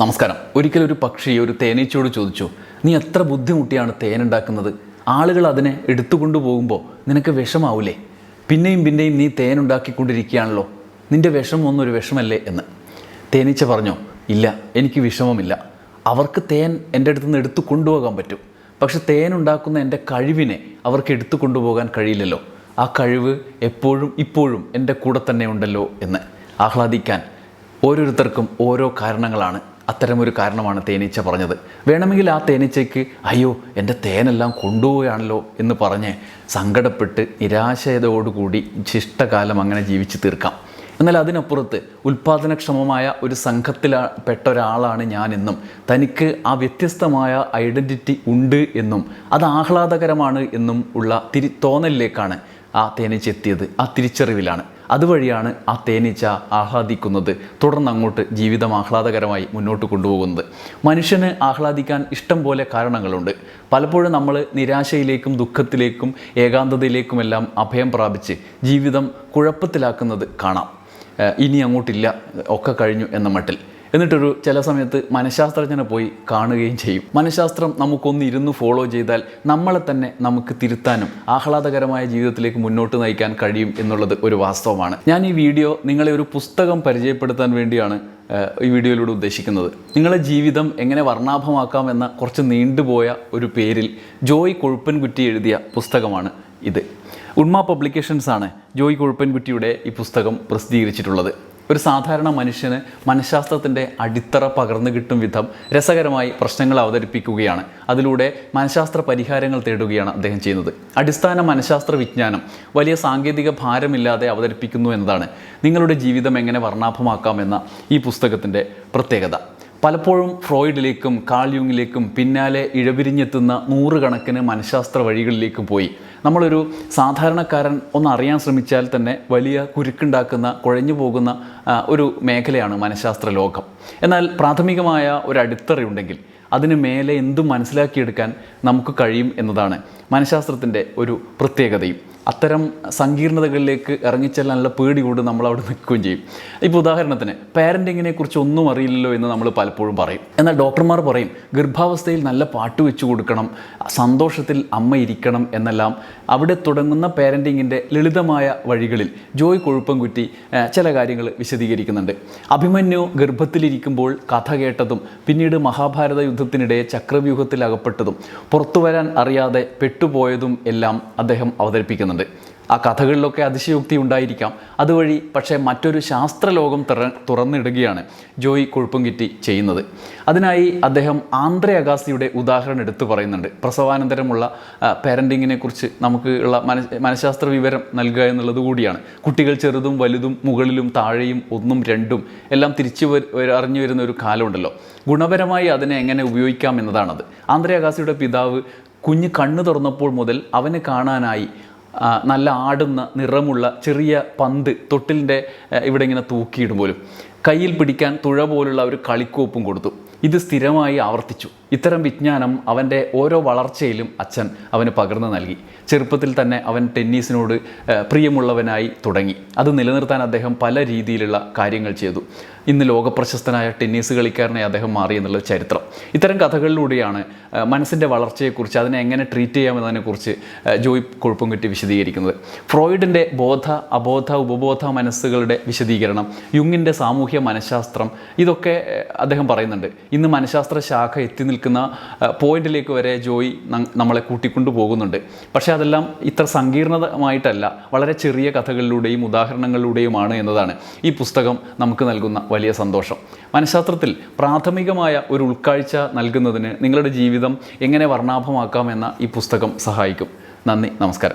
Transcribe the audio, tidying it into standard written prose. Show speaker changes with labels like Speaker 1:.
Speaker 1: നമസ്കാരം. ഒരിക്കലൊരു പക്ഷി ഒരു തേനീച്ചയോട് ചോദിച്ചു, നീ എത്ര ബുദ്ധിമുട്ടിയാണ് തേനുണ്ടാക്കുന്നത്? ആളുകൾ അതിനെ എടുത്തുകൊണ്ടു പോകുമ്പോൾ നിനക്ക് വിഷമാവൂലേ? പിന്നെയും പിന്നെയും നീ തേനുണ്ടാക്കിക്കൊണ്ടിരിക്കുകയാണല്ലോ, നിൻ്റെ വിഷമമൊന്നും ഒരു വിഷമല്ലേ എന്ന്. തേനീച്ച പറഞ്ഞു, ഇല്ല, എനിക്ക് വിഷമമില്ല. അവർക്ക് തേൻ എൻ്റെ അടുത്ത് നിന്ന് എടുത്തു കൊണ്ടുപോകാൻ പറ്റും, പക്ഷെ തേനുണ്ടാക്കുന്ന എൻ്റെ കഴിവിനെ അവർക്ക് എടുത്തു കൊണ്ടുപോകാൻ കഴിയില്ലല്ലോ. ആ കഴിവ് എപ്പോഴും ഇപ്പോഴും എൻ്റെ കൂടെ തന്നെ ഉണ്ടല്ലോ എന്ന്. ആഹ്ലാദിക്കാൻ ഓരോരുത്തർക്കും ഓരോ കാരണങ്ങളാണ്. അത്തരമൊരു കാരണമാണ് തേനീച്ച പറഞ്ഞത്. വേണമെങ്കിൽ ആ തേനീച്ചയ്ക്ക് അയ്യോ എൻ്റെ തേനെല്ലാം കൊണ്ടുപോവുകയാണല്ലോ എന്ന് പറഞ്ഞ് സങ്കടപ്പെട്ട് നിരാശയോടുകൂടി ശിഷ്ടകാലം അങ്ങനെ ജീവിച്ച് തീർക്കാം. എന്നാൽ അതിനപ്പുറത്ത് ഉൽപ്പാദനക്ഷമമായ ഒരു സംഘത്തിൽപ്പെട്ട ഒരാളാണ് ഞാനെന്നും തനിക്ക് ആ വ്യത്യസ്തമായ ഐഡൻറ്റിറ്റി ഉണ്ട് എന്നും അത് ആഹ്ലാദകരമാണ് എന്നും ഉള്ള തോന്നലിലേക്കാണ് ആ തേനീച്ച എത്തിയത്. ആ തിരിച്ചറിവിലാണ്. അതുവഴിയാണ് ആ തേനീച്ച ആഹ്ലാദിക്കുന്നത്, തുടർന്ന് അങ്ങോട്ട് ജീവിതം ആഹ്ലാദകരമായി മുന്നോട്ട് കൊണ്ടുപോകുന്നത്. മനുഷ്യന് ആഹ്ലാദിക്കാൻ ഇഷ്ടം പോലെ കാരണങ്ങളുണ്ട്. പലപ്പോഴും നമ്മൾ നിരാശയിലേക്കും ദുഃഖത്തിലേക്കും ഏകാന്തതയിലേക്കുമെല്ലാം അഭയം പ്രാപിച്ച് ജീവിതം കുഴപ്പത്തിലാക്കുന്നത് കാണാം. ഇനി അങ്ങോട്ടില്ല, ഒക്കെ കഴിഞ്ഞു എന്ന മട്ടിൽ. എന്നിട്ടൊരു ചില സമയത്ത് മനഃശാസ്ത്രജ്ഞനെ പോയി കാണുകയും ചെയ്യും. മനഃശാസ്ത്രം നമുക്കൊന്ന് ഇരുന്ന് ഫോളോ ചെയ്താൽ നമ്മളെ തന്നെ നമുക്ക് തിരുത്താനും ആഹ്ലാദകരമായ ജീവിതത്തിലേക്ക് മുന്നോട്ട് നയിക്കാൻ കഴിയും എന്നുള്ളത് ഒരു വാസ്തവമാണ്. ഞാൻ ഈ വീഡിയോ നിങ്ങളെ ഒരു പുസ്തകം പരിചയപ്പെടുത്താൻ വേണ്ടിയാണ് ഈ വീഡിയോയിലൂടെ ഉദ്ദേശിക്കുന്നത്. നിങ്ങളെ ജീവിതം എങ്ങനെ വർണ്ണാഭമാക്കാം എന്ന കുറച്ച് നീണ്ടുപോയ ഒരു പേരിൽ ജോയ് കൊഴുപ്പൻകുറ്റി എഴുതിയ പുസ്തകമാണ് ഇത്. ഉണ്മ പബ്ലിക്കേഷൻസാണ് ജോയ് കൊഴുപ്പൻകുറ്റിയുടെ ഈ പുസ്തകം പ്രസിദ്ധീകരിച്ചിട്ടുള്ളത്. ഒരു സാധാരണ മനുഷ്യന് മനഃശാസ്ത്രത്തിൻ്റെ അടിത്തറ പകർന്നു കിട്ടും വിധം രസകരമായി പ്രശ്നങ്ങൾ അവതരിപ്പിക്കുകയാണ്. അതിലൂടെ മനഃശാസ്ത്ര പരിഹാരങ്ങൾ തേടുകയാണ് അദ്ദേഹം ചെയ്യുന്നത്. അടിസ്ഥാന മനഃശാസ്ത്ര വിജ്ഞാനം വലിയ സാങ്കേതിക ഭാരമില്ലാതെ അവതരിപ്പിക്കുന്നു എന്നതാണ് നിങ്ങളുടെ ജീവിതം എങ്ങനെ വർണ്ണാഭമാക്കാമെന്ന ഈ പുസ്തകത്തിൻ്റെ പ്രത്യേകത. പലപ്പോഴും ഫ്രോയിഡിലേക്കും കാൾ യൂങ്ങിലേക്കും പിന്നാലെ ഇഴപിരിഞ്ഞെത്തുന്ന നൂറുകണക്കിന് മനഃശാസ്ത്ര വഴികളിലേക്കും പോയി നമ്മളൊരു സാധാരണക്കാരൻ ഒന്ന് അറിയാൻ ശ്രമിച്ചാൽ തന്നെ വലിയ കുരുക്കുണ്ടാക്കുന്ന, കുഴഞ്ഞു പോകുന്ന ഒരു മേഖലയാണ് മനഃശാസ്ത്ര ലോകം. എന്നാൽ പ്രാഥമികമായ ഒരു അടിത്തറയുണ്ടെങ്കിൽ അതിന് മേലെ എന്തും മനസ്സിലാക്കിയെടുക്കാൻ നമുക്ക് കഴിയും എന്നതാണ് മനഃശാസ്ത്രത്തിൻ്റെ ഒരു പ്രത്യേകതയും. അത്തരം സങ്കീർണതകളിലേക്ക് ഇറങ്ങിച്ചെല്ലാനുള്ള പേടി കൊണ്ട് നമ്മളവിടെ നിൽക്കുകയും ചെയ്യും. ഇപ്പോൾ ഉദാഹരണത്തിന് പാരൻറ്റിങ്ങിനെ കുറിച്ച് ഒന്നും അറിയില്ലല്ലോ എന്ന് നമ്മൾ പലപ്പോഴും പറയും. എന്നാൽ ഡോക്ടർമാർ പറയും ഗർഭാവസ്ഥയിൽ നല്ല പാട്ട് വെച്ച് കൊടുക്കണം, സന്തോഷത്തിൽ അമ്മ ഇരിക്കണം എന്നെല്ലാം. അവിടെ തുടങ്ങുന്ന പാരൻറ്റിങ്ങിൻ്റെ ലളിതമായ വഴികളിൽ ജോയ് കൊഴുപ്പൻകുറ്റി ചില കാര്യങ്ങൾ വിശദീകരിക്കുന്നുണ്ട്. അഭിമന്യു ഗർഭത്തിലിരിക്കുമ്പോൾ കഥ കേട്ടതും പിന്നീട് മഹാഭാരത യുദ്ധത്തിനിടെ ചക്രവ്യൂഹത്തിൽ അകപ്പെട്ടതും പുറത്തു വരാൻ അറിയാതെ പെട്ടുപോയതും എല്ലാം അദ്ദേഹം അവതരിപ്പിക്കുന്നുണ്ട്. ആ കഥകളിലൊക്കെ അതിശയോക്തി ഉണ്ടായിരിക്കാം. അതുവഴി പക്ഷേ മറ്റൊരു ശാസ്ത്രലോകം തുറന്നിടുകയാണ് ജോയ് കൊഴുപ്പൻകുറ്റി ചെയ്യുന്നത്. അതിനായി അദ്ദേഹം ആന്ദ്രേ അഗാസിയുടെ ഉദാഹരണം എടുത്തു പറയുന്നുണ്ട്. പ്രസവാനന്തരമുള്ള പാരൻറ്റിങ്ങിനെ കുറിച്ച് നമുക്ക് ഉള്ള മനഃശാസ്ത്ര വിവരം നൽകുക എന്നുള്ളത് കൂടിയാണ്. കുട്ടികൾ ചെറുതും വലുതും മുകളിലും താഴെയും ഒന്നും രണ്ടും എല്ലാം തിരിച്ചു അറിഞ്ഞു വരുന്ന ഒരു കാലമുണ്ടല്ലോ. ഗുണപരമായി അതിനെ എങ്ങനെ ഉപയോഗിക്കാം എന്നതാണത്. ആന്ദ്രേ അഗാസിയുടെ പിതാവ് കുഞ്ഞ് കണ്ണ് തുറന്നപ്പോൾ മുതൽ അവന് കാണാനായി നല്ല ആടുന്ന നിറമുള്ള ചെറിയ പന്ത് തൊട്ടിലിൻ്റെ ഇവിടെ ഇങ്ങനെ തൂക്കിയിടും പോലും, കയ്യിൽ പിടിക്കാൻ തുഴ പോലുള്ള ഒരു കളിക്കോപ്പും കൊടുത്തു. ഇത് സ്ഥിരമായി ആവർത്തിച്ചു. ഇത്തരം വിജ്ഞാനം അവൻ്റെ ഓരോ വളർച്ചയിലും അച്ഛൻ അവന് പകർന്നു നൽകി. ചെറുപ്പത്തിൽ തന്നെ അവൻ ടെന്നീസിനോട് പ്രിയമുള്ളവനായി തുടങ്ങി. അത് നിലനിർത്താൻ അദ്ദേഹം പല രീതിയിലുള്ള കാര്യങ്ങൾ ചെയ്തു. ഇന്ന് ലോകപ്രശസ്തനായ ടെന്നീസ് കളിക്കാരനെ അദ്ദേഹം മാറി എന്നുള്ള ചരിത്രം. ഇത്തരം കഥകളിലൂടെയാണ് മനസ്സിൻ്റെ വളർച്ചയെക്കുറിച്ച്, അതിനെ എങ്ങനെ ട്രീറ്റ് ചെയ്യാമെന്നതിനെക്കുറിച്ച് ജോയ് കൊഴുപ്പൻകുറ്റി വിശദീകരിക്കുന്നത്. ഫ്രോയിഡിൻ്റെ ബോധ അബോധ ഉപബോധ മനസ്സുകളുടെ വിശദീകരണം, യുങ്ങിൻ്റെ സാമൂഹ്യ മനഃശാസ്ത്രം, ഇതൊക്കെ അദ്ദേഹം പറയുന്നുണ്ട്. ഇന്ന് മനഃശാസ്ത്ര ശാഖ എത്തി നിൽക്കുന്ന പോയിന്റിലേക്ക് വരെ ജോയ് നമ്മളെ കൂട്ടിക്കൊണ്ടു പോകുന്നുണ്ട്. പക്ഷേ അതെല്ലാം ഇത്ര സങ്കീർണമായിട്ടല്ല, വളരെ ചെറിയ കഥകളിലൂടെയും ഉദാഹരണങ്ങളിലൂടെയുമാണ് എന്നതാണ് ഈ പുസ്തകം നമുക്ക് നൽകുന്ന വലിയ സന്തോഷം. മനഃശാസ്ത്രത്തിൽ പ്രാഥമികമായ ഒരു ഉൾക്കാഴ്ച നൽകുന്നതിന് നിങ്ങളുടെ ജീവിതം എങ്ങനെ വർണ്ണാഭമാക്കാമെന്ന ഈ പുസ്തകം സഹായിക്കും. നന്ദി, നമസ്കാരം.